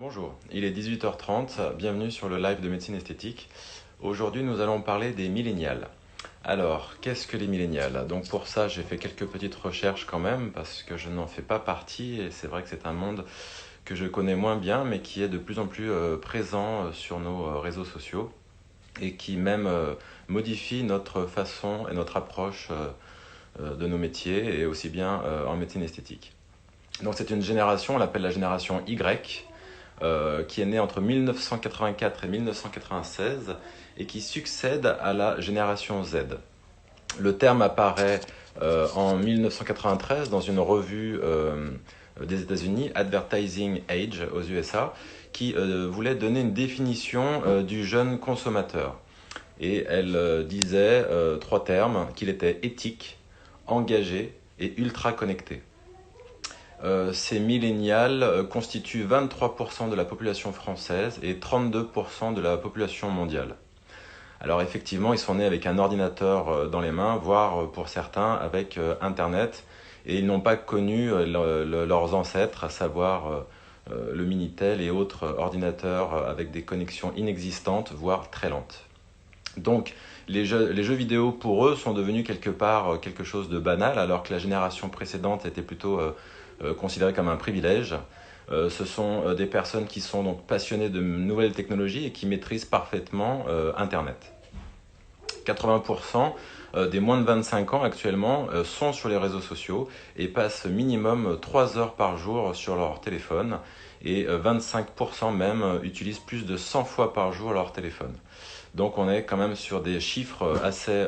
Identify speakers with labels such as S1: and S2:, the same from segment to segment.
S1: Bonjour, il est 18h30, bienvenue sur le live de médecine esthétique. Aujourd'hui, nous allons parler des millénials. Alors, qu'est-ce que les millénials? Donc pour ça, j'ai fait quelques petites recherches quand même, parce que je n'en fais pas partie, et c'est vrai que c'est un monde que je connais moins bien, mais qui est de plus en plus présent sur nos réseaux sociaux, et qui même modifie notre façon et notre approche de nos métiers, et aussi bien en médecine esthétique. Donc c'est une génération, on l'appelle la génération Y, qui est née entre 1984 et 1996 et qui succède à la génération Z. Le terme apparaît en 1993 dans une revue des États-Unis, Advertising Age aux USA, qui voulait donner une définition du jeune consommateur. Et elle disait trois termes, qu'il était éthique, engagé et ultra connecté. Ces millénials constituent 23% de la population française et 32% de la population mondiale. Alors effectivement, ils sont nés avec un ordinateur dans les mains, voire pour certains avec Internet, et ils n'ont pas connu leurs ancêtres, à savoir le Minitel et autres ordinateurs avec des connexions inexistantes, voire très lentes. Donc les jeux vidéo pour eux sont devenus quelque part quelque chose de banal, alors que la génération précédente était plutôt considérée comme un privilège. Ce sont des personnes qui sont donc passionnées de nouvelles technologies et qui maîtrisent parfaitement Internet. 80% des moins de 25 ans actuellement sont sur les réseaux sociaux et passent minimum 3 heures par jour sur leur téléphone, et 25% même utilisent plus de 100 fois par jour leur téléphone. Donc on est quand même sur des chiffres assez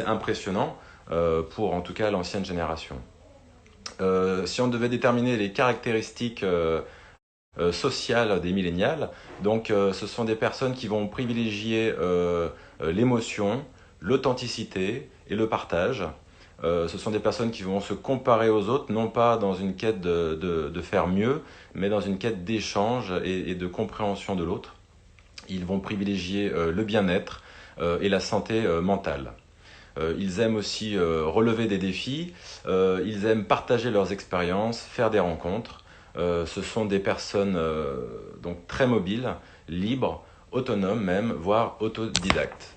S1: impressionnants pour en tout cas l'ancienne génération. Si on devait déterminer les caractéristiques sociales des millénials, donc ce sont des personnes qui vont privilégier l'émotion, l'authenticité et le partage. Ce sont des personnes qui vont se comparer aux autres, non pas dans une quête de faire mieux, mais dans une quête d'échange et de compréhension de l'autre. Ils vont privilégier le bien-être et la santé mentale. Ils aiment aussi relever des défis, ils aiment partager leurs expériences, faire des rencontres. Ce sont des personnes donc très mobiles, libres, autonomes même, voire autodidactes.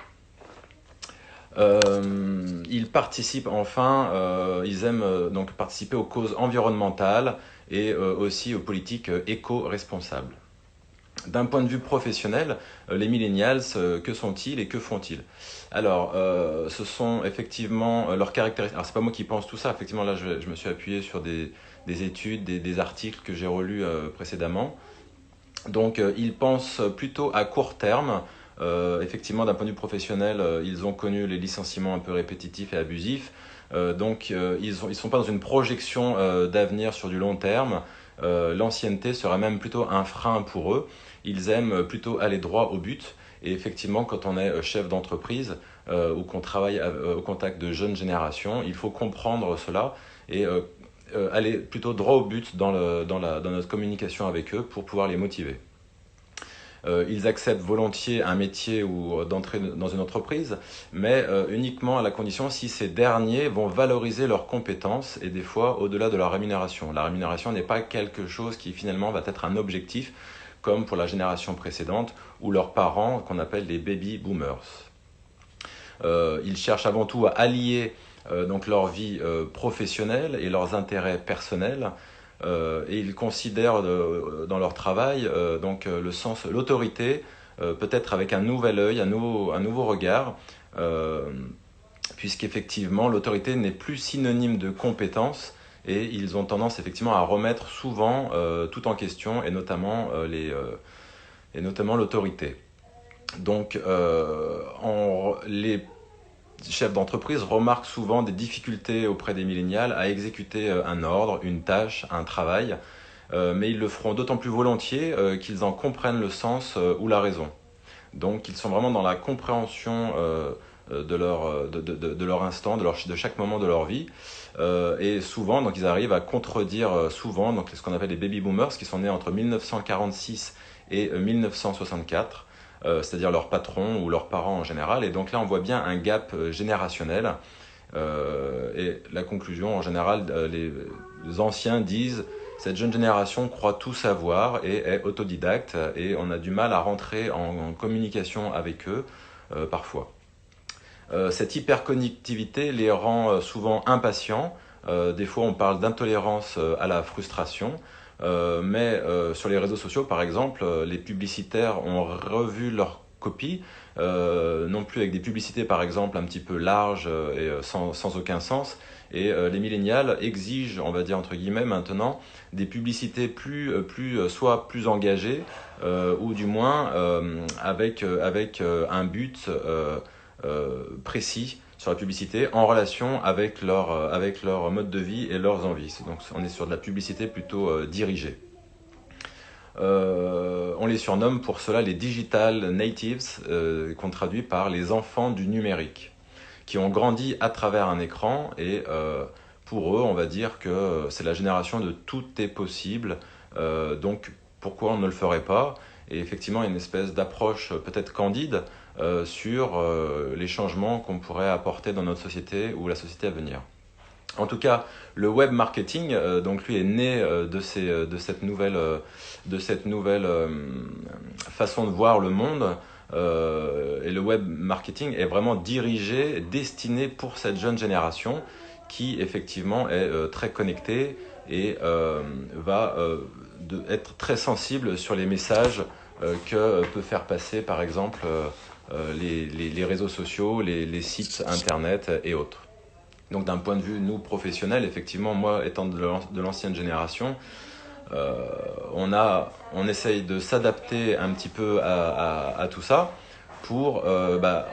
S1: Ils participent enfin, ils aiment donc participer aux causes environnementales et aussi aux politiques éco-responsables. D'un point de vue professionnel, les millennials, que sont-ils et que font-ils? Alors, ce sont effectivement leurs caractéristiques. Alors, c'est pas moi qui pense tout ça. Effectivement, là, je me suis appuyé sur des études, des articles que j'ai relus précédemment. Donc, ils pensent plutôt à court terme. Effectivement, d'un point de vue professionnel, ils ont connu les licenciements un peu répétitifs et abusifs. Donc, ils sont pas dans une projection d'avenir sur du long terme. L'ancienneté serait même plutôt un frein pour eux. Ils aiment plutôt aller droit au but. Et effectivement, quand on est chef d'entreprise ou qu'on travaille au contact de jeunes générations, il faut comprendre cela et aller plutôt droit au but dans notre communication avec eux pour pouvoir les motiver. Ils acceptent volontiers un métier ou d'entrer dans une entreprise, mais uniquement à la condition si ces derniers vont valoriser leurs compétences et des fois au-delà de leur rémunération. La rémunération n'est pas quelque chose qui finalement va être un objectif, comme pour la génération précédente ou leurs parents qu'on appelle les baby boomers. Ils cherchent avant tout à allier donc leur vie professionnelle et leurs intérêts personnels. Et ils considèrent dans leur travail donc le sens, l'autorité, peut-être avec un nouvel œil, un nouveau regard, puisqu'effectivement l'autorité n'est plus synonyme de compétence et ils ont tendance effectivement à remettre souvent tout en question et notamment l'autorité. Donc les chefs d'entreprise remarquent souvent des difficultés auprès des millénials à exécuter un ordre, une tâche, un travail, mais ils le feront d'autant plus volontiers qu'ils en comprennent le sens ou la raison. Donc ils sont vraiment dans la compréhension de leur instant, de chaque moment de leur vie, et souvent donc ils arrivent à contredire souvent donc ce qu'on appelle les baby boomers qui sont nés entre 1946 et 1964. C'est-à-dire leurs patrons ou leurs parents en général. Et donc là, on voit bien un gap générationnel. Et la conclusion, en général, les anciens disent Cette jeune génération croit tout savoir et est autodidacte et on a du mal à rentrer en communication avec eux parfois. Cette hyperconnectivité les rend souvent impatients. Des fois, on parle d'intolérance à la frustration. Mais sur les réseaux sociaux, par exemple, les publicitaires ont revu leur copie, non plus avec des publicités, par exemple, un petit peu larges et sans aucun sens. Et les millénials exigent, on va dire entre guillemets maintenant, des publicités soit plus engagées, ou du moins avec un but précis sur la publicité en relation avec leur mode de vie et leurs envies. Donc on est sur de la publicité plutôt dirigée. On les surnomme pour cela les digital natives, qu'on traduit par les enfants du numérique, qui ont grandi à travers un écran et pour eux, on va dire que c'est la génération de tout est possible, donc pourquoi on ne le ferait pas? Et effectivement, il y a une espèce d'approche peut-être candide sur les changements qu'on pourrait apporter dans notre société ou la société à venir. En tout cas, le web marketing, donc lui est né de cette nouvelle façon de voir le monde. Et le web marketing est vraiment dirigé, destiné pour cette jeune génération qui effectivement est très connectée et va être très sensible sur les messages que peut faire passer par exemple les réseaux sociaux, les sites internet et autres. Donc d'un point de vue, nous, professionnels, effectivement, moi, étant de l'ancienne génération, on essaye de s'adapter un petit peu à tout ça pour,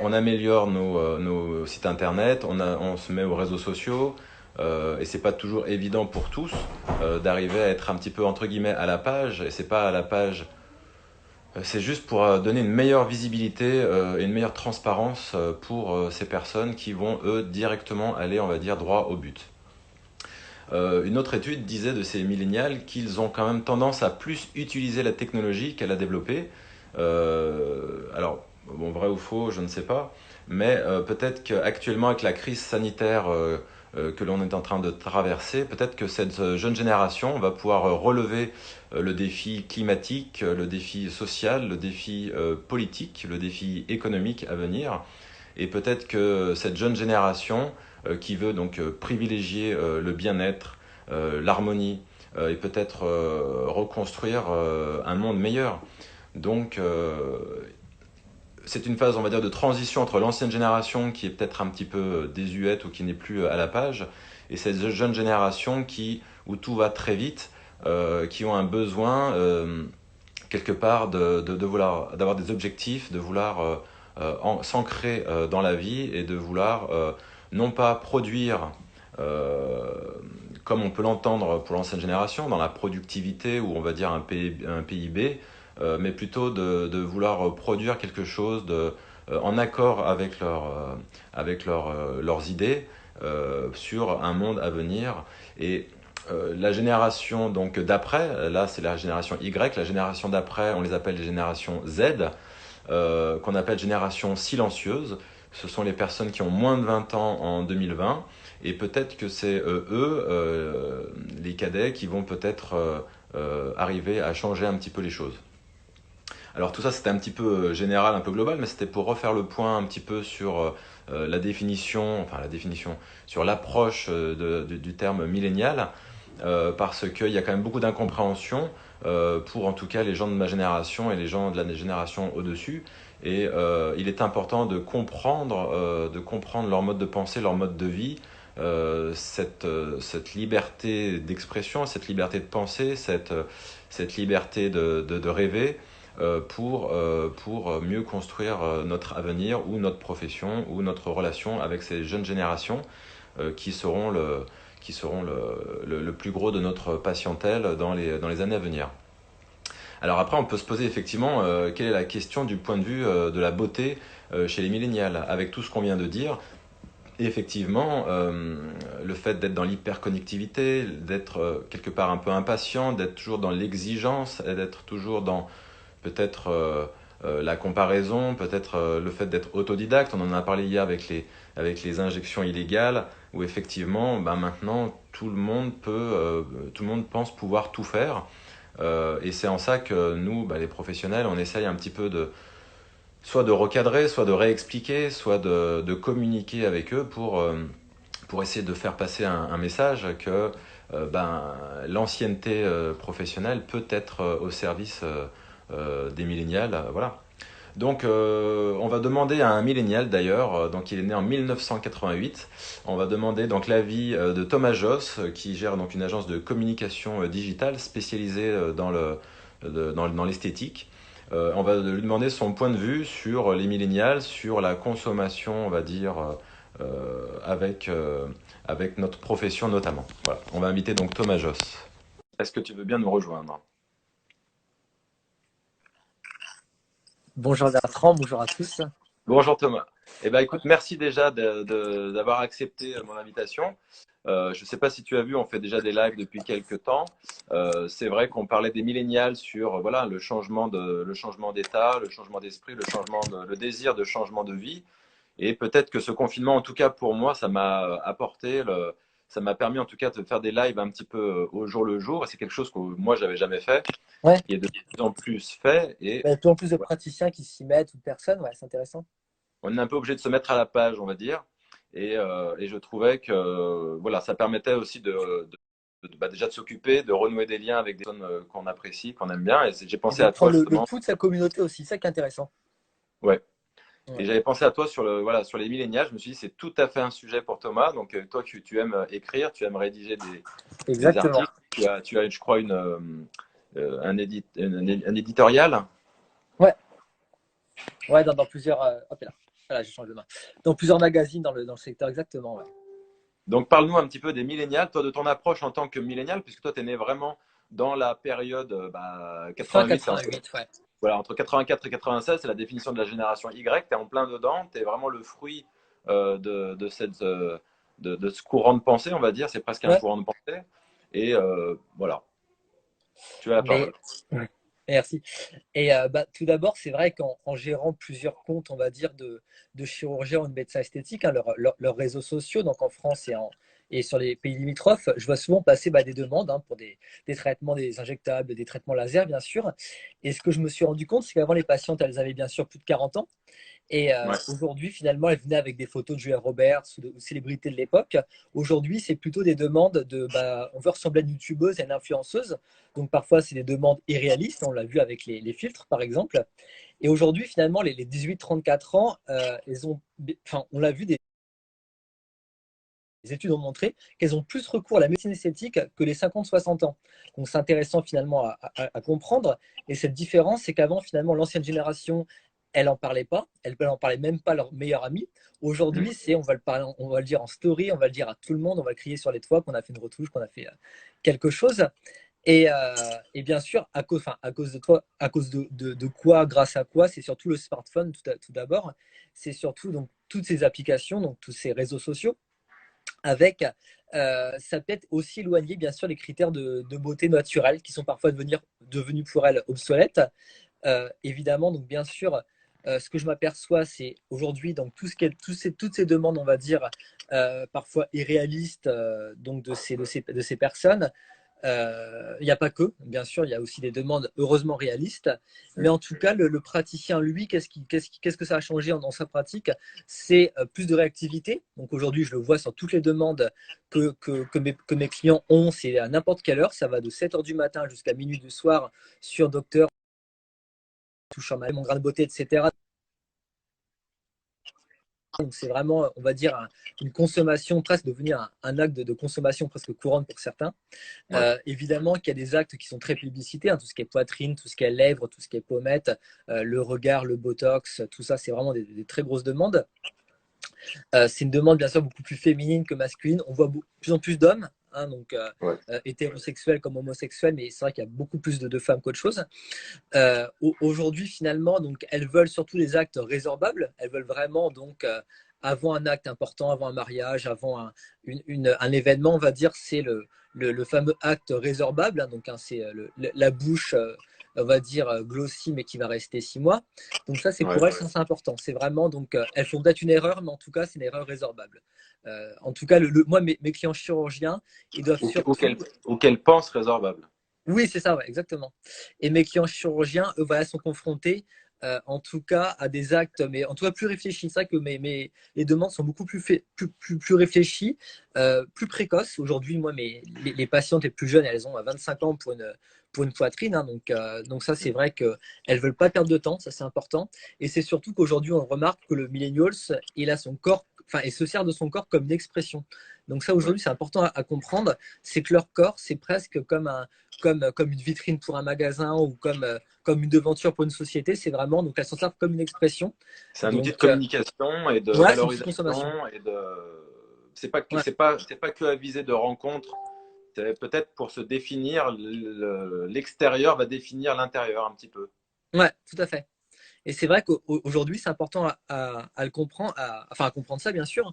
S1: on améliore nos sites internet, on se met aux réseaux sociaux, et c'est pas toujours évident pour tous d'arriver à être un petit peu, entre guillemets, à la page, et c'est pas à la page... C'est juste pour donner une meilleure visibilité et une meilleure transparence pour ces personnes qui vont, eux, directement aller, on va dire, droit au but. Une autre étude disait de ces millénials qu'ils ont quand même tendance à plus utiliser la technologie qu'à la développer. Alors, bon, vrai ou faux, je ne sais pas, mais peut-être qu'actuellement, avec la crise sanitaire que l'on est en train de traverser, peut-être que cette jeune génération va pouvoir relever le défi climatique, le défi social, le défi politique, le défi économique à venir. Et peut-être que cette jeune génération qui veut donc privilégier le bien-être, l'harmonie, et peut-être reconstruire un monde meilleur. Donc c'est une phase, on va dire, de transition entre l'ancienne génération qui est peut-être un petit peu désuète ou qui n'est plus à la page, et cette jeune génération où tout va très vite, qui ont un besoin quelque part d'avoir des objectifs, de vouloir s'ancrer dans la vie et de vouloir non pas produire comme on peut l'entendre pour l'ancienne génération, dans la productivité ou on va dire un PIB, mais plutôt de vouloir produire quelque chose en accord avec leurs idées sur un monde à venir. Et la génération donc d'après, là c'est la génération Y, la génération d'après on les appelle les générations Z, qu'on appelle génération silencieuse. Ce sont les personnes qui ont moins de 20 ans en 2020 et peut-être que c'est les cadets qui vont peut-être arriver à changer un petit peu les choses. Alors tout ça c'était un petit peu général, un peu global, mais c'était pour refaire le point un petit peu sur la définition, sur l'approche du terme millénial, parce qu'il y a quand même beaucoup d'incompréhension pour en tout cas les gens de ma génération et les gens de la génération au-dessus. Et il est important de comprendre leur mode de pensée, leur mode de vie, cette liberté d'expression, cette liberté de penser, cette liberté de rêver, pour mieux construire notre avenir ou notre profession ou notre relation avec ces jeunes générations qui seront le plus gros de notre patientèle dans les années à venir. Alors après, on peut se poser effectivement quelle est la question du point de vue de la beauté chez les millénials, avec tout ce qu'on vient de dire. Et effectivement, le fait d'être dans l'hyperconnectivité, d'être quelque part un peu impatient, d'être toujours dans l'exigence, et d'être toujours dans peut-être la comparaison, peut-être le fait d'être autodidacte. On en a parlé hier avec les injections illégales, où effectivement, ben maintenant, tout le monde pense pouvoir tout faire. Et c'est en ça que nous, bah, les professionnels, on essaye un petit peu soit de recadrer, soit de réexpliquer, soit de communiquer avec eux pour essayer de faire passer un message que ben, l'ancienneté professionnelle peut être au service des millénials. Voilà. Donc, on va demander à un millénial d'ailleurs, donc il est né en 1988. On va demander donc l'avis de Thomas Joss, qui gère donc une agence de communication digitale spécialisée dans l'esthétique. On va lui demander son point de vue sur les millénials, sur la consommation, on va dire, avec notre profession notamment. Voilà. On va inviter donc Thomas Joss. Est-ce que tu veux bien nous rejoindre?
S2: Bonjour Bertrand, bonjour à tous.
S1: Bonjour Thomas. Eh ben, écoute, merci déjà d'avoir accepté mon invitation. Je ne sais pas si tu as vu, on fait déjà des lives depuis quelques temps. C'est vrai qu'on parlait des millénials sur voilà, le changement d'état, le changement d'esprit, le désir de changement de vie. Et peut-être que ce confinement, en tout cas pour moi, ça m'a permis en tout cas de faire des lives un petit peu au jour le jour. Et c'est quelque chose que moi, j'avais jamais fait,
S2: Ouais,
S1: qui est de plus en plus fait. Et
S2: il y a de plus en plus de praticiens qui s'y mettent ou de personnes, ouais, c'est intéressant.
S1: on est un peu obligé de se mettre à la page, on va dire. Et je trouvais que voilà, ça permettait aussi bah, déjà de s'occuper, de renouer des liens avec des personnes qu'on apprécie, qu'on aime bien. Et j'ai
S2: Et
S1: pensé
S2: de
S1: à toi
S2: prendre le
S1: justement.
S2: pouls de sa communauté aussi, ça qui est intéressant.
S1: Ouais. Et
S2: Ouais,
S1: j'avais pensé à toi voilà, sur les millénials. Je me suis dit, c'est tout à fait un sujet pour Thomas. Donc, toi, tu aimes écrire, tu aimes rédiger des
S2: exactement.
S1: articles. Tu as, je crois, un éditorial.
S2: Ouais, ouais, dans plusieurs. Hop là, voilà, je change de main. Dans plusieurs magazines dans le secteur, exactement. Ouais.
S1: Donc, parle-nous un petit peu des millénials, toi, de ton approche en tant que millénial, puisque toi, tu es né vraiment dans la période bah,
S2: Fin
S1: 88,
S2: huit ouais.
S1: voilà, entre 84 et 96, c'est la définition de la génération Y. Tu es en plein dedans, tu es vraiment le fruit de ce courant de pensée, on va dire. C'est presque un
S2: Ouais,
S1: courant de pensée. Et voilà, tu as la
S2: mais
S1: parole.
S2: ouais. Merci. Et bah, tout d'abord, c'est vrai qu'en gérant plusieurs comptes, on va dire, de chirurgiens ou de médecins esthétiques, hein, leurs réseaux sociaux, donc en France et sur les pays limitrophes, je vois souvent passer bah, des demandes hein, pour des traitements, des injectables, des traitements laser, bien sûr. Et ce que je me suis rendu compte, c'est qu'avant, les patientes, elles avaient bien sûr plus de 40 ans. Et
S1: Ouais.
S2: aujourd'hui, finalement, elle venait avec des photos de Julia Roberts ou de célébrités de l'époque. Aujourd'hui, c'est plutôt des demandes de, bah, on veut ressembler à une youtubeuse et à une influenceuse. Donc parfois, c'est des demandes irréalistes. On l'a vu avec les filtres, par exemple. Et aujourd'hui, finalement, les 18-34 ans, elles ont, enfin, on l'a vu, des études ont montré qu'elles ont plus recours à la médecine esthétique que les 50-60 ans. Donc c'est intéressant finalement à comprendre. Et cette différence, c'est qu'avant, finalement, l'ancienne génération, elle n'en parlait pas, elle n'en parlait même pas à leur meilleur ami.
S1: Mm.
S2: Aujourd'hui, on va le parler, on va le dire en story, on va le dire à tout le monde, on va le crier sur les toits qu'on a fait une retouche, qu'on a fait quelque chose. Et bien sûr, à cause de toi, à cause de quoi, grâce à quoi, c'est surtout le smartphone tout d'abord. C'est surtout donc toutes ces applications, donc tous ces réseaux sociaux avec, ça peut être aussi éloigné, bien sûr, les critères de beauté naturelle qui sont parfois devenus pour elles obsolètes. Évidemment, donc bien sûr, ce que je m'aperçois, c'est aujourd'hui, donc toutes ces demandes, on va dire, parfois irréalistes, donc de ces personnes, il n'y a pas que, bien sûr, il y a aussi des demandes heureusement réalistes. Mais en tout cas, le praticien, lui, qu'est-ce que ça a changé dans sa pratique? C'est plus de réactivité. Donc aujourd'hui, je le vois sur toutes les demandes que mes clients ont, c'est à n'importe quelle heure. Ça va de 7 heures du matin jusqu'à minuit du soir sur Docteur, touchant mon grain de beauté, etc. Donc c'est vraiment, on va dire, une consommation presque devenue un acte de consommation presque courante pour certains.
S1: Ouais.
S2: Évidemment qu'il y a des actes qui sont très publicités, hein, tout ce qui est poitrine, tout ce qui est lèvres, tout ce qui est pommettes, le regard, le botox, tout ça, c'est vraiment des très grosses demandes. C'est une demande bien sûr beaucoup plus féminine que masculine. On voit de plus en plus d'hommes, hein, donc
S1: Ouais.
S2: hétérosexuels comme homosexuels, mais c'est vrai qu'il y a beaucoup plus de femmes qu'autre chose. Aujourd'hui, finalement, donc, elles veulent surtout des actes résorbables. Elles veulent vraiment, donc, avant un acte important, avant un mariage, avant un événement, on va dire, c'est le fameux acte résorbable. Hein, donc, hein, c'est la bouche. on va dire, glossy, mais qui va rester 6 mois. Donc ça, c'est
S1: Ouais.
S2: pour elles, ça, c'est important. C'est vraiment, donc, elles font peut-être une erreur, mais en tout cas, c'est une erreur résorbable. En tout cas, moi, mes clients chirurgiens, ils doivent surtout…
S1: Ou qu'elle pense résorbable.
S2: Oui, c'est ça, ouais, exactement. Et mes clients chirurgiens, eux, voilà, sont confrontés, en tout cas, à des actes, mais en tout cas plus réfléchis. C'est vrai que les demandes sont beaucoup plus réfléchies, plus précoces. Aujourd'hui, moi, les patientes les plus jeunes, elles ont 25 ans pour une poitrine, hein, donc ça, c'est vrai qu'elles ne veulent pas perdre de temps, ça c'est important. Et c'est surtout qu'aujourd'hui, on remarque que le millennials, il a son corps, enfin, il se sert de son corps comme une expression. Donc ça,
S1: Ouais.
S2: aujourd'hui, c'est important à comprendre, c'est que leur corps, c'est presque comme une vitrine pour un magasin ou comme une devanture pour une société. C'est vraiment, donc elles s'en servent comme une expression.
S1: C'est un outil de
S2: Donc,
S1: communication et de
S2: ouais, c'est une petite consommation.
S1: valorisation et de.
S2: Ouais,
S1: C'est pas que à visée de rencontre. C'est peut-être pour se définir, l'extérieur va définir l'intérieur un petit peu.
S2: ouais, tout à fait. Et c'est vrai qu'aujourd'hui, c'est important à le comprendre, enfin à comprendre ça, bien sûr.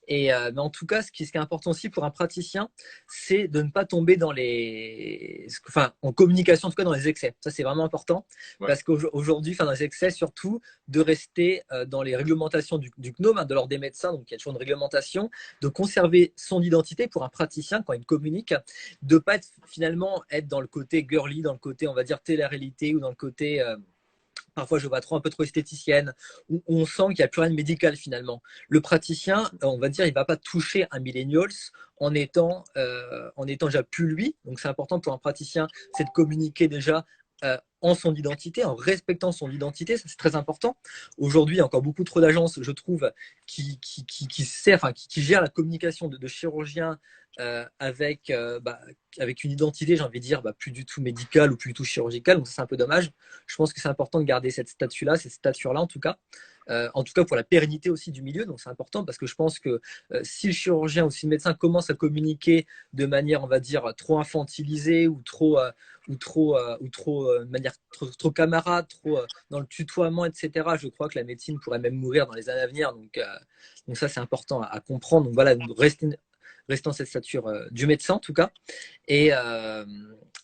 S2: Mais en tout cas, ce qui est important aussi pour un praticien, c'est de ne pas tomber enfin, en communication, en tout cas dans les excès. Ça, c'est vraiment important
S1: Ouais.
S2: parce qu'aujourd'hui, enfin, dans les excès, surtout, de rester dans les réglementations du CNOM, hein, de l'ordre des médecins. Donc, il y a toujours une réglementation de conserver son identité pour un praticien quand il communique, de pas finalement être dans le côté girly, dans le côté, on va dire, télé-réalité ou dans le côté parfois je vois un peu trop esthéticienne, où on sent qu'il n'y a plus rien de médical finalement. Le praticien, on va dire, il ne va pas toucher un millennials en étant déjà plus lui. Donc c'est important pour un praticien, c'est de communiquer déjà en son identité, en respectant son identité, ça c'est très important. Aujourd'hui, il y a encore beaucoup trop d'agences, je trouve, qui gèrent la communication de chirurgiens avec une identité, j'ai envie de dire, plus du tout médicale ou plus du tout chirurgicale. Donc c'est un peu dommage. Je pense que c'est important de garder cette statut-là, cette stature-là en tout cas pour la pérennité aussi du milieu. Donc c'est important parce que je pense que si le chirurgien ou si le médecin commence à communiquer de manière, on va dire, trop infantilisée de manière trop camarade, trop dans le tutoiement, etc. Je crois que la médecine pourrait même mourir dans les années à venir. Donc ça, c'est important à comprendre. Donc voilà, rester dans cette stature du médecin en tout cas. Et, euh,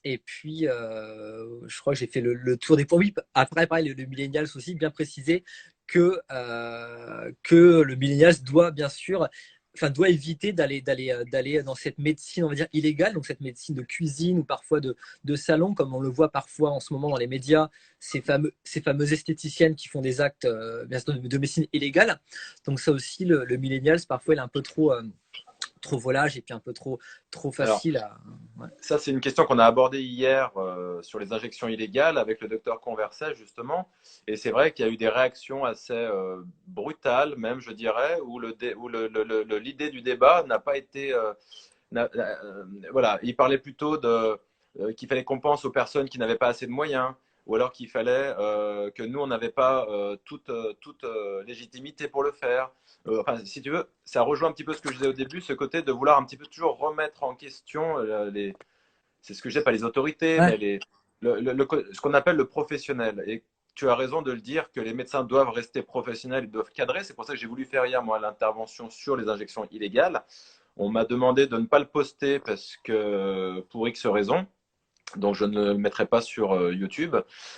S2: et puis, je crois que j'ai fait le tour des points. Oui, après, pareil, le millennials aussi, bien précisé que le millennials doit bien sûr, enfin, doit éviter d'aller dans cette médecine, on va dire, illégale, donc cette médecine de cuisine ou parfois de salon, comme on le voit parfois en ce moment dans les médias, ces fameuses esthéticiennes qui font des actes bien sûr, de médecine illégale. Donc ça aussi, le millennials, parfois, il est un peu trop volage et puis un peu trop
S1: Alors,
S2: facile à. Ouais.
S1: ça, c'est une question qu'on a abordée hier sur les injections illégales avec le docteur Converset, justement. Et c'est vrai qu'il y a eu des réactions assez brutales, même, je dirais, où l'idée du débat n'a pas été. Voilà, il parlait plutôt qu'il fallait qu'on pense aux personnes qui n'avaient pas assez de moyens, ou alors qu'il fallait que nous, on n'avait pas toute légitimité pour le faire. Enfin, si tu veux, ça rejoint un petit peu ce que je disais au début, ce côté de vouloir un petit peu toujours remettre en question c'est ce que je dis, pas les autorités,
S2: Ouais.
S1: mais ce qu'on appelle le professionnel. Et tu as raison de le dire que les médecins doivent rester professionnels, ils doivent cadrer. C'est pour ça que j'ai voulu faire hier, moi, l'intervention sur les injections illégales. On m'a demandé de ne pas le poster parce que pour X raisons. Donc je ne le mettrai pas sur YouTube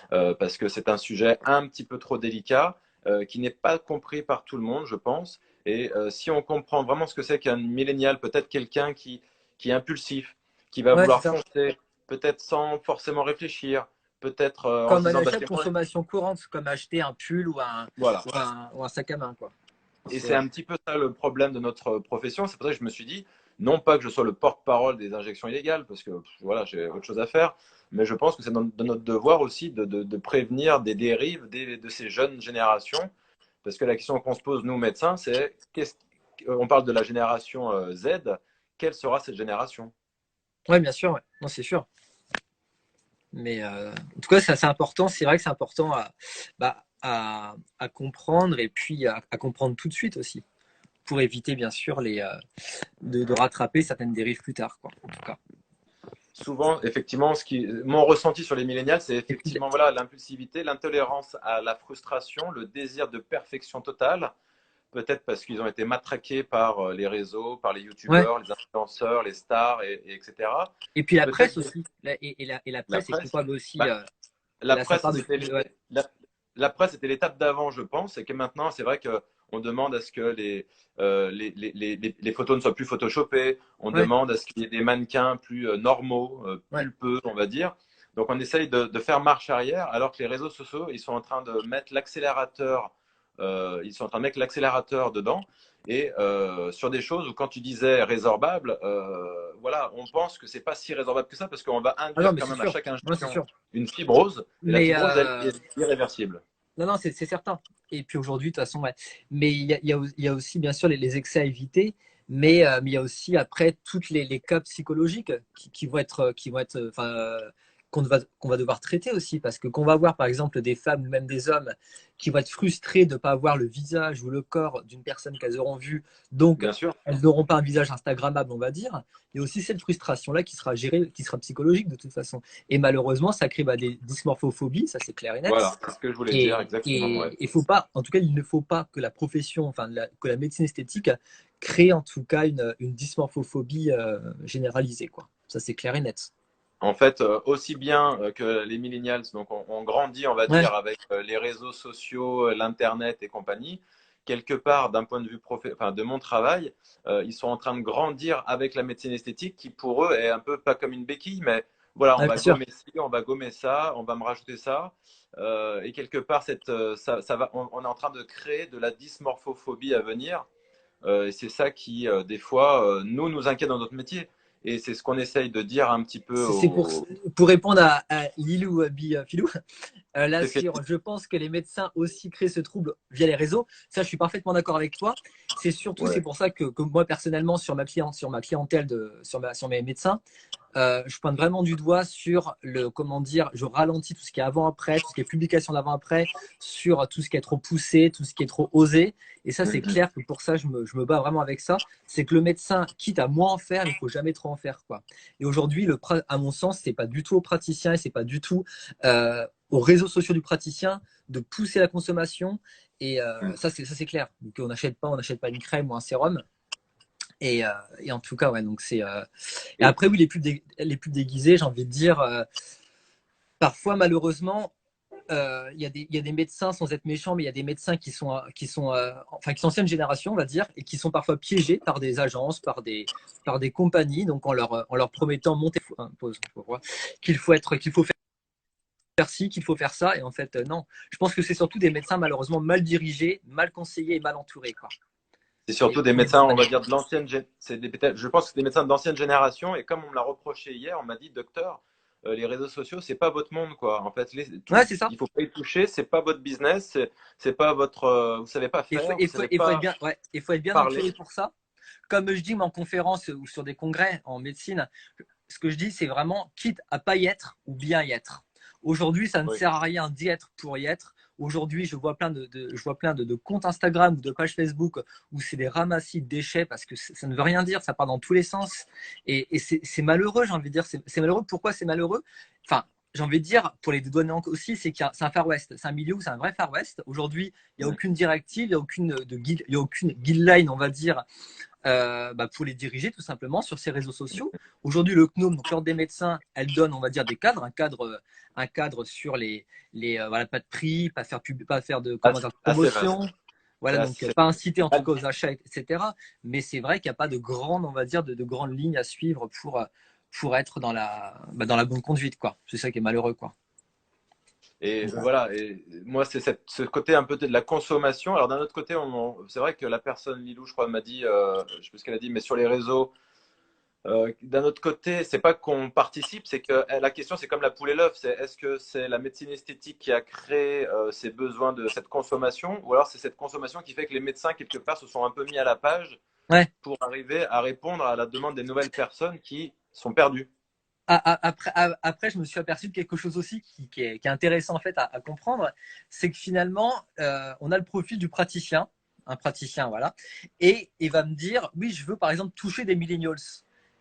S1: parce que c'est un sujet un petit peu trop délicat qui n'est pas compris par tout le monde, je pense. Et si on comprend vraiment ce que c'est qu'un millénial, peut-être quelqu'un qui est impulsif, qui va
S2: Ouais, c'est
S1: vouloir
S2: ça.
S1: foncer, peut-être sans forcément réfléchir, peut-être en se
S2: Comme un
S1: disant bah,
S2: achat de
S1: c'est moi.
S2: consommation courante, comme acheter un pull
S1: Voilà.
S2: ou un sac à main, quoi.
S1: Et
S2: C'est
S1: c'est
S2: vrai.
S1: un petit peu ça le problème de notre profession. C'est pour ça que je me suis dit, non pas que je sois le porte-parole des injections illégales, parce que voilà, j'ai autre chose à faire, mais je pense que c'est de notre devoir aussi de prévenir des dérives de ces jeunes générations. Parce que la question qu'on se pose, nous, médecins, c'est on parle de la génération Z, quelle sera cette génération?
S2: Ouais, bien sûr. Ouais. Non, c'est sûr. Mais en tout cas, c'est important. C'est vrai que c'est important à comprendre et puis à comprendre tout de suite aussi, pour éviter bien sûr de rattraper certaines dérives plus tard, quoi. En tout cas.
S1: Souvent, effectivement, mon ressenti sur les millénials, c'est
S2: Et puis,
S1: effectivement voilà, l'impulsivité, l'intolérance à la frustration, le désir de perfection totale. Peut-être parce qu'ils ont été matraqués par les réseaux, par les
S2: ouais.
S1: youtubeurs, les influenceurs, les stars, etc.
S2: Et puis la
S1: Peut-être
S2: presse aussi. Et la
S1: la
S2: presse est
S1: presse.
S2: coupable aussi.
S1: Bah, la
S2: Là, ça
S1: presse,
S2: part de.
S1: c'était
S2: Ouais,
S1: la presse était l'étape d'avant, je pense, et que maintenant, c'est vrai qu'on demande à ce que les photos ne soient plus photoshopées, on
S2: ouais,
S1: demande à ce qu'il y ait des mannequins plus normaux,
S2: ouais.
S1: pulpeux, on va dire. Donc, on essaye de faire marche arrière, alors que les réseaux sociaux, ils sont en train de mettre l'accélérateur, ils sont en train de mettre l'accélérateur dedans. Et sur des choses où quand tu disais résorbable, voilà, on pense que c'est pas si résorbable que ça parce qu'on va
S2: Ah non,
S1: inclure
S2: mais
S1: quand
S2: c'est
S1: même à
S2: sûr.
S1: chaque
S2: Ouais, c'est
S1: injection
S2: sûr.
S1: une fibrose, et la
S2: Mais
S1: fibrose, elle est irréversible.
S2: non, non, c'est certain. Et puis aujourd'hui, de toute façon, ouais. Mais il y a aussi, bien sûr, les excès à éviter. Mais il y a aussi, après, toutes les cas psychologiques qui vont être, enfin, qu'on va devoir traiter aussi. Parce que qu'on va voir, par exemple, des femmes ou même des hommes qui vont être frustrés de ne pas avoir le visage ou le corps d'une personne qu'elles auront vue. Donc,
S1: Bien sûr.
S2: elles n'auront pas un visage Instagrammable, on va dire. Il y a aussi cette frustration-là qui sera gérée, qui sera psychologique de toute façon. Et malheureusement, ça crée des dysmorphophobies, ça c'est clair et net.
S1: Voilà, c'est ce que je voulais dire exactement. Ouais.
S2: Et il faut pas, en tout cas, il ne faut pas que la profession, enfin, que la médecine esthétique crée en tout cas une dysmorphophobie généralisée, quoi. Ça, c'est clair et net.
S1: En fait, aussi bien que les millennials, donc on grandit, on va
S2: Ouais,
S1: dire, avec les réseaux sociaux, l'internet et compagnie. Quelque part, d'un point de vue enfin, de mon travail, ils sont en train de grandir avec la médecine esthétique, qui pour eux est un peu pas comme une béquille, mais voilà, on
S2: ouais,
S1: va
S2: bien sûr.
S1: gommer ci, on va gommer ça, on va me rajouter ça. Et quelque part, ça va, on est en train de créer de la dysmorphophobie à venir. Et c'est ça qui, des fois, nous inquiète dans notre métier. Et c'est ce qu'on essaye de dire un petit peu
S2: C'est pour répondre à Lilou Filou. Là, je pense que les médecins aussi créent ce trouble via les réseaux. Ça, je suis parfaitement d'accord avec toi. C'est
S1: Ouais.
S2: pour ça que moi, personnellement, sur ma clientèle, sur mes médecins, je pointe vraiment du doigt sur comment dire, je ralentis tout ce qui est avant-après, tout ce qui est publication d'avant-après, sur tout ce qui est trop poussé, tout ce qui est trop osé. Et ça, c'est
S1: Mhm.
S2: clair que pour ça, je me bats vraiment avec ça. C'est que le médecin, quitte à moins en faire, il faut jamais trop en faire, quoi. Et aujourd'hui, à mon sens, c'est pas du tout au praticien et c'est pas du tout aux réseaux sociaux du praticien de pousser la consommation. Et ça, c'est clair. Donc, on n'achète pas une crème ou un sérum. Et en tout cas, ouais, donc c'est. Et
S1: Et
S2: après, oui, les pubs déguisées, j'ai envie de dire, parfois, malheureusement, il y a des médecins, sans être méchants, mais il y a des médecins qui sont ancienne génération, on va dire, et qui sont parfois piégés par des agences, par des compagnies, donc en leur promettant pause, qu'il faut faire ci, qu'il faut faire ça, et en fait, non. Je pense que c'est surtout des médecins malheureusement mal dirigés, mal conseillés et mal entourés, quoi.
S1: c'est surtout des médecins, on va dire, de l'ancienne, je pense que c'est des médecins d'ancienne génération. Et comme on me l'a reproché hier, on m'a dit, docteur, les réseaux sociaux, c'est pas votre monde, quoi. En fait,
S2: Ouais, c'est ça.
S1: il faut pas y toucher, c'est pas votre business, c'est pas votre, vous savez pas faire, vous savez
S2: Il faut être
S1: pas
S2: bien, ouais, il faut être bien entouré
S1: parler.
S2: pour ça. Comme je dis, moi, en conférence ou sur des congrès en médecine, ce que je dis, c'est vraiment quitte à pas y être ou bien y être. Aujourd'hui, ça ne
S1: Oui.
S2: sert à rien d'y être pour y être. Aujourd'hui, je vois plein de comptes Instagram ou de pages Facebook où c'est des ramassis de déchets parce que ça ne veut rien dire, ça part dans tous les sens. Et c'est malheureux, j'ai envie de dire. C'est malheureux. Pourquoi c'est malheureux? Enfin, j'ai envie de dire, pour les douaniers aussi, c'est un Far West. C'est un milieu où c'est un vrai Far West. Aujourd'hui, il n'y a aucune directive, il y a aucune guideline, on va dire, pour les diriger tout simplement sur ces réseaux sociaux. Aujourd'hui, le CNOM, donc l'ordre des médecins, elle donne, on va dire, des cadres, un cadre sur voilà, pas de prix, pas faire de comment dire, de
S1: Assez vaste.
S2: promotion.
S1: C'est
S2: Voilà, donc
S1: assez...
S2: pas inciter en tout cas aux achats, etc. Mais c'est vrai qu'il n'y a pas de grande, on va dire, de grandes lignes à suivre pour être dans la bonne conduite, quoi. C'est ça qui est malheureux, quoi.
S1: Et voilà, et moi, c'est ce côté un peu de la consommation. Alors, d'un autre côté, c'est vrai que la personne, Lilou, je crois, m'a dit, je sais plus ce qu'elle a dit, mais sur les réseaux, d'un autre côté, c'est pas qu'on participe, c'est que la question, c'est comme la poule et l'œuf. C'est est-ce que c'est la médecine esthétique qui a créé ces besoins de cette consommation, ou alors c'est cette consommation qui fait que les médecins, quelque part, se sont un peu mis à la page
S2: Ouais.
S1: pour arriver à répondre à la demande des nouvelles personnes qui sont perdues.
S2: Après, je me suis aperçu de quelque chose aussi qui est intéressant en fait à comprendre, c'est que finalement, on a le profil du praticien, un praticien, voilà, et il va me dire, oui, je veux par exemple toucher des millennials.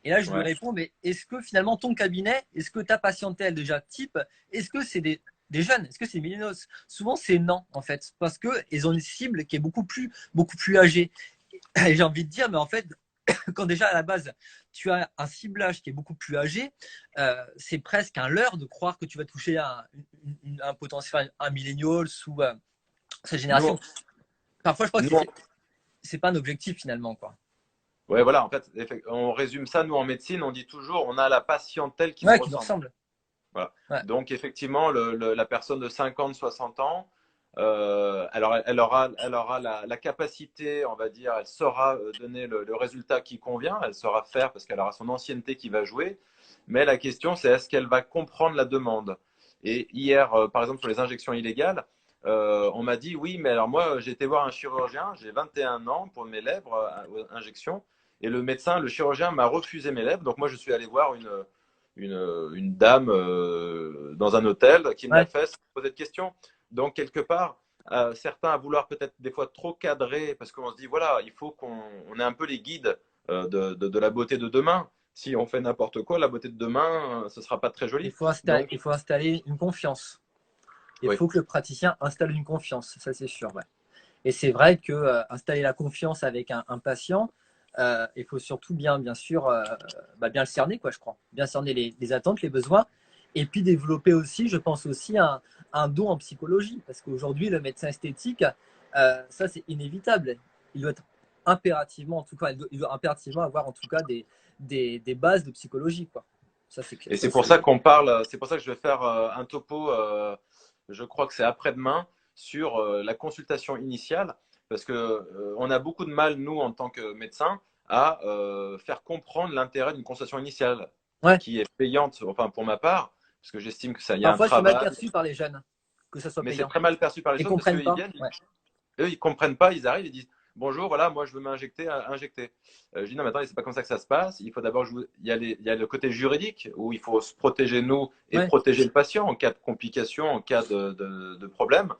S2: Et là, je lui
S1: Ouais.
S2: réponds, mais est-ce que finalement ton cabinet, est-ce que ta patientèle déjà type, est-ce que c'est des jeunes, est-ce que c'est des millennials? Souvent, c'est non en fait, parce qu'ils ont une cible qui est beaucoup plus âgée. Et j'ai envie de dire, mais en fait, quand déjà à la base, tu as un ciblage qui est beaucoup plus âgé, c'est presque un leurre de croire que tu vas toucher un potentiel, un millénial ou sa génération.
S1: Nous,
S2: Parfois, je crois que
S1: nous,
S2: c'est pas un objectif finalement, quoi.
S1: ouais, voilà, en fait, on résume ça, nous en médecine, on dit toujours, on a la patientèle qui nous
S2: Ouais, qui nous
S1: ressemble.
S2: ressemble.
S1: Voilà.
S2: Ouais.
S1: Donc, effectivement, la personne de 50, 60 ans, alors elle aura la capacité, on va dire, elle saura donner le résultat qui convient, elle saura faire parce qu'elle aura son ancienneté qui va jouer. Mais la question, c'est est-ce qu'elle va comprendre la demande? Et hier, par exemple, sur les injections illégales, on m'a dit oui, mais alors moi, j'ai été voir un chirurgien, j'ai 21 ans pour mes lèvres, injections, et le médecin, le chirurgien m'a refusé mes lèvres. Donc moi, je suis allé voir une dame dans un hôtel qui me l'a
S2: Ouais.
S1: fait sans poser de questions. Donc, quelque part, certains à vouloir peut-être des fois trop cadrer, parce qu'on se dit, voilà, il faut qu'on ait un peu les guides de la beauté de demain. Si on fait n'importe quoi, la beauté de demain, ce ne sera pas très joli. Donc,
S2: Il faut installer une confiance. Il
S1: oui.
S2: faut que le praticien installe une confiance, ça c'est sûr. Ouais. Et c'est vrai que installer la confiance avec un patient, il faut surtout bien sûr, bien le cerner, quoi, je crois. Bien cerner les attentes, les besoins. Et puis développer aussi, je pense aussi, un don en psychologie. Parce qu'aujourd'hui, le médecin esthétique, ça c'est inévitable. Il doit être impérativement, en tout cas, il doit impérativement avoir en tout cas des bases de psychologie, quoi. Ça c'est clair.
S1: Et c'est pour ça qu'on parle, c'est pour ça que je vais faire un topo, je crois que c'est après-demain, sur la consultation initiale, parce que on a beaucoup de mal, nous, en tant que médecins, à faire comprendre l'intérêt d'une consultation initiale,
S2: Ouais.
S1: qui est payante, enfin pour ma part, parce que j'estime que ça, il y a un
S2: Parfois, c'est mal
S1: travail,
S2: perçu par les jeunes que ça soit
S1: mais c'est
S2: payant.
S1: très mal perçu par les
S2: Ils
S1: choses, parce
S2: comprennent
S1: qu'ils
S2: pas.
S1: viennent,
S2: Ouais.
S1: eux, ils comprennent pas, ils arrivent, ils disent bonjour, voilà, moi je veux m'injecter, injecter. Je dis non, mais attendez, c'est pas comme ça que ça se passe. Il faut d'abord, il y a le côté juridique où il faut se protéger nous et
S2: Ouais.
S1: protéger le patient en cas de complications, en cas de problème.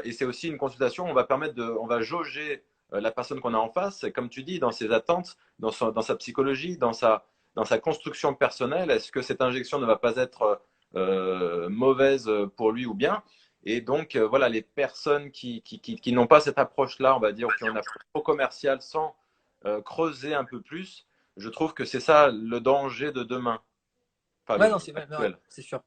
S1: Et c'est aussi une consultation, on va permettre on va jauger la personne qu'on a en face, et comme tu dis, dans ses attentes, dans sa psychologie, dans sa construction personnelle. Est-ce que cette injection ne va pas être mauvaise pour lui ou bien? Et donc, voilà, les personnes qui n'ont pas cette approche-là, on va dire, ou qui ont une approche trop commerciale sans creuser un peu plus, je trouve que c'est ça le danger de demain, pas
S2: Ouais, non,
S1: le
S2: c'est ouais,
S1: actuel.
S2: c'est sûr.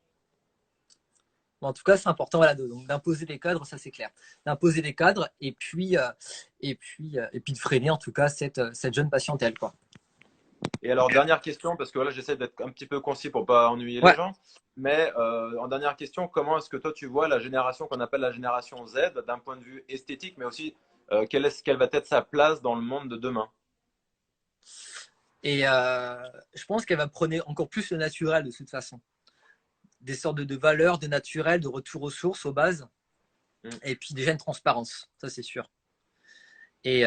S2: Bon, en tout cas, c'est important voilà, d'imposer des cadres, ça c'est clair. D'imposer des cadres et puis de freiner en tout cas cette jeune patientèle, quoi.
S1: Et alors, dernière question, parce que voilà, j'essaie d'être un petit peu concis pour pas ennuyer les
S2: Ouais.
S1: gens. Mais en dernière question, comment est-ce que toi tu vois la génération qu'on appelle la génération Z d'un point de vue esthétique, mais aussi quelle va être sa place dans le monde de demain?
S2: Et je pense qu'elle va prôner encore plus le naturel de toute façon. Des sortes de valeurs, de naturel, de retour aux sources, aux bases.
S1: Mm.
S2: Et puis déjà une transparence, ça c'est sûr. Et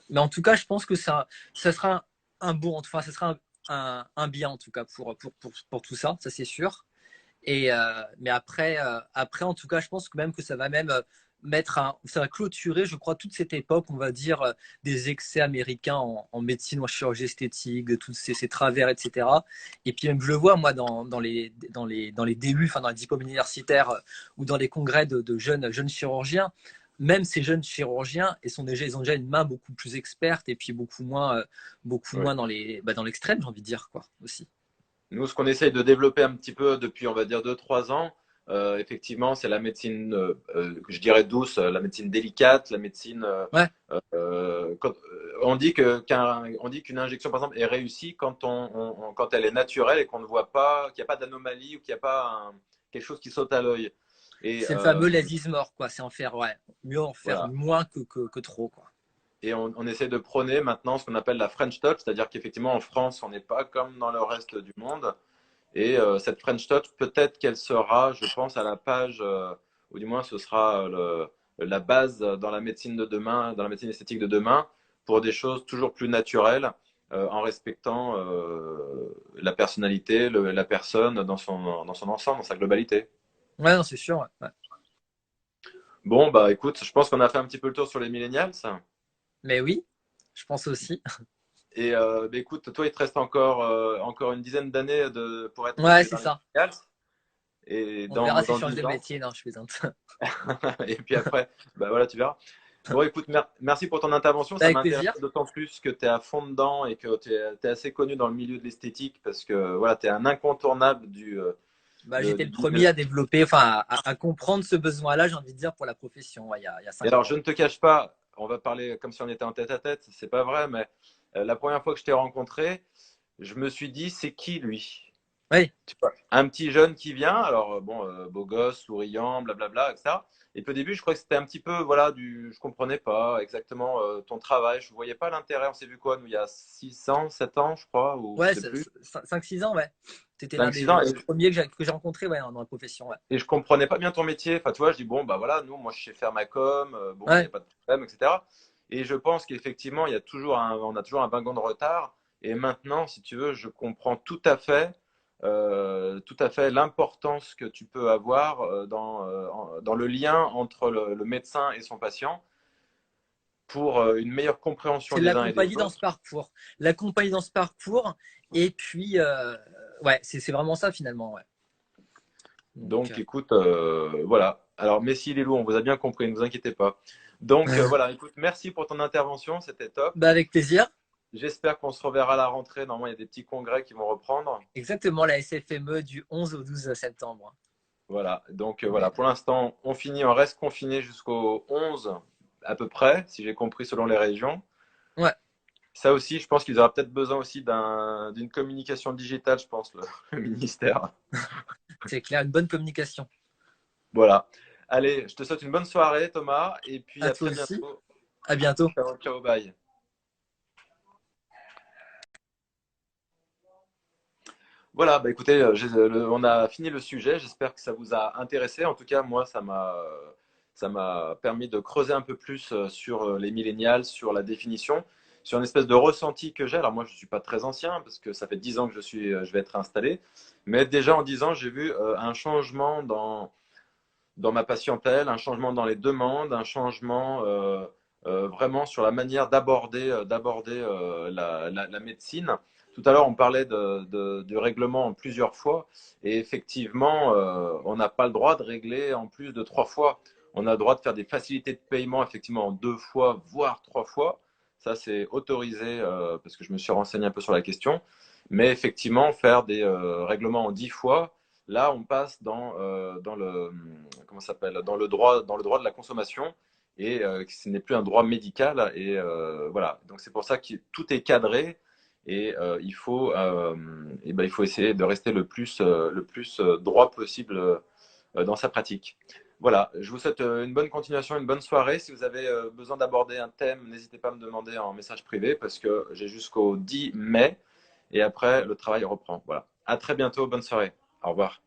S2: mais en tout cas, je pense que ça sera un bon, enfin, ça sera un bien en tout cas pour tout ça, ça c'est sûr. Et mais après, en tout cas, je pense que même que ça va même ça va clôturer, je crois, toute cette époque, on va dire, des excès américains en médecine, en chirurgie esthétique, de tous ces travers, etc. Et puis même, je le vois, moi, dans les débuts, enfin, dans les diplômes universitaires ou dans les congrès de jeunes chirurgiens, même ces jeunes chirurgiens, ils ont déjà une main beaucoup plus experte et puis beaucoup
S1: Oui.
S2: moins dans l'extrême, j'ai envie de dire, quoi, aussi.
S1: Nous, ce qu'on essaye de développer un petit peu depuis, on va dire, 2, 3 ans, effectivement, c'est la médecine, je dirais douce, la médecine délicate, la médecine.
S2: Ouais,
S1: On dit on dit qu'une injection, par exemple, est réussie quand quand elle est naturelle et qu'on ne voit pas, qu'il n'y a pas d'anomalie ou qu'il n'y a pas quelque chose qui saute à l'œil. Et
S2: c'est le fameux less is more, quoi. C'est en faire, ouais, mieux en faire
S1: voilà.
S2: moins que trop, quoi.
S1: Et on essaie de prôner maintenant ce qu'on appelle la French touch, c'est-à-dire qu'effectivement en France, on n'est pas comme dans le reste du monde. Et cette French Touch, peut-être qu'elle sera, je pense, à la page, ou du moins ce sera la base dans la médecine de demain, dans la médecine esthétique de demain, pour des choses toujours plus naturelles, en respectant la personnalité, la personne dans son ensemble, dans sa globalité.
S2: Ouais, non, c'est sûr. Ouais. Ouais.
S1: Bon, bah écoute, je pense qu'on a fait un petit peu le tour sur les millennials.
S2: Mais oui, je pense aussi.
S1: Et bah, écoute, toi, il te reste encore une dizaine d'années pour être
S2: Ouais, c'est
S1: dans les
S2: ça.
S1: millennials. Et
S2: On verra si je
S1: dans
S2: change
S1: 10
S2: de
S1: ans,
S2: métier. Non, je plaisante.
S1: et puis après, bah voilà, tu verras. Bon, écoute, merci pour ton intervention.
S2: Bah,
S1: Ça
S2: avec
S1: m'intéresse
S2: plaisir.
S1: d'autant plus que tu es à fond dedans et que tu es assez connu dans le milieu de l'esthétique parce que voilà, tu es un incontournable
S2: Bah, j'étais le
S1: du
S2: premier
S1: milieu.
S2: à développer, enfin, à comprendre ce besoin-là, j'ai envie de dire, pour la profession, ouais, il y a
S1: Et
S2: 5
S1: alors,
S2: ans.
S1: je
S2: Ouais.
S1: ne te cache pas, on va parler comme si on était en tête à tête, c'est pas vrai, mais la première fois que je t'ai rencontré, je me suis dit, c'est qui lui?
S2: Oui,
S1: Tu vois, un petit jeune qui vient, alors bon, beau gosse, souriant, blablabla, etc. Et puis au début, je crois que c'était un petit peu, voilà, je comprenais pas exactement ton travail, je voyais pas l'intérêt. On s'est vu quoi, nous, il y a 6 ans, 7 ans, je crois, ou je
S2: ouais,
S1: sais plus,
S2: 5-6 ans, ouais. C'était l'un
S1: 5 6 ans,
S2: des premiers que j'ai rencontré ouais, dans la profession. Ouais.
S1: et je comprenais pas bien ton métier. Enfin, tu vois, je dis, bon, bah voilà, nous, moi, je sais faire ma com, bon, il n'y a
S2: Ouais,
S1: pas de problème, etc. Et je pense qu'effectivement, on a toujours un wagon de retard. Et maintenant, si tu veux, je comprends tout à fait l'importance que tu peux avoir dans le lien entre le médecin et son patient pour une meilleure compréhension
S2: c'est
S1: des uns et des
S2: l'accompagner dans ce
S1: autres.
S2: parcours. L'accompagner dans ce parcours, et puis, ouais, c'est vraiment ça finalement. Ouais. Donc,
S1: Donc, écoute, voilà. Alors, Messi les loups, on vous a bien compris, ne vous inquiétez pas. Donc, voilà, écoute, merci pour ton intervention, c'était top.
S2: bah, avec plaisir.
S1: J'espère qu'on se reverra à la rentrée. Normalement, il y a des petits congrès qui vont reprendre.
S2: Exactement, la SFME du 11 au 12 septembre.
S1: Voilà. Donc, voilà.
S2: Mais,
S1: Pour l'instant, on reste confiné jusqu'au 11 à peu près, si j'ai compris, selon les régions.
S2: ouais,
S1: Ça aussi, je pense qu'ils aura peut-être besoin aussi d'une communication digitale, je pense, le ministère.
S2: c'est clair, une bonne communication.
S1: Voilà. Allez, je te souhaite une bonne soirée, Thomas, et puis
S2: À
S1: à
S2: toi
S1: très
S2: aussi.
S1: bientôt.
S2: À bientôt.
S1: Ciao, ciao, bye. Voilà, bah écoutez, on a fini le sujet. J'espère que ça vous a intéressé. En tout cas, moi, ça m'a permis de creuser un peu plus sur les millénials, sur la définition, sur une espèce de ressenti que j'ai. Alors moi, je ne suis pas très ancien parce que ça fait 10 ans que je vais être installé. Mais déjà en 10 ans, j'ai vu un changement dans ma patientèle, un changement dans les demandes, un changement vraiment sur la manière d'aborder la médecine. Tout à l'heure, on parlait du règlement en plusieurs fois, et effectivement, on n'a pas le droit de régler en plus de 3 fois. On a le droit de faire des facilités de paiement effectivement en 2 fois, voire 3 fois. Ça, c'est autorisé parce que je me suis renseigné un peu sur la question. Mais effectivement, faire des règlements en 10 fois, là, on passe dans le comment s'appelle dans le droit de la consommation et ce n'est plus un droit médical et voilà. Donc c'est pour ça que tout est cadré et il faut essayer de rester le plus droit possible dans sa pratique. Voilà, je vous souhaite une bonne continuation, une bonne soirée. Si vous avez besoin d'aborder un thème, n'hésitez pas à me demander en message privé parce que j'ai jusqu'au 10 mai et après le travail reprend. Voilà. À très bientôt, bonne soirée. Au revoir.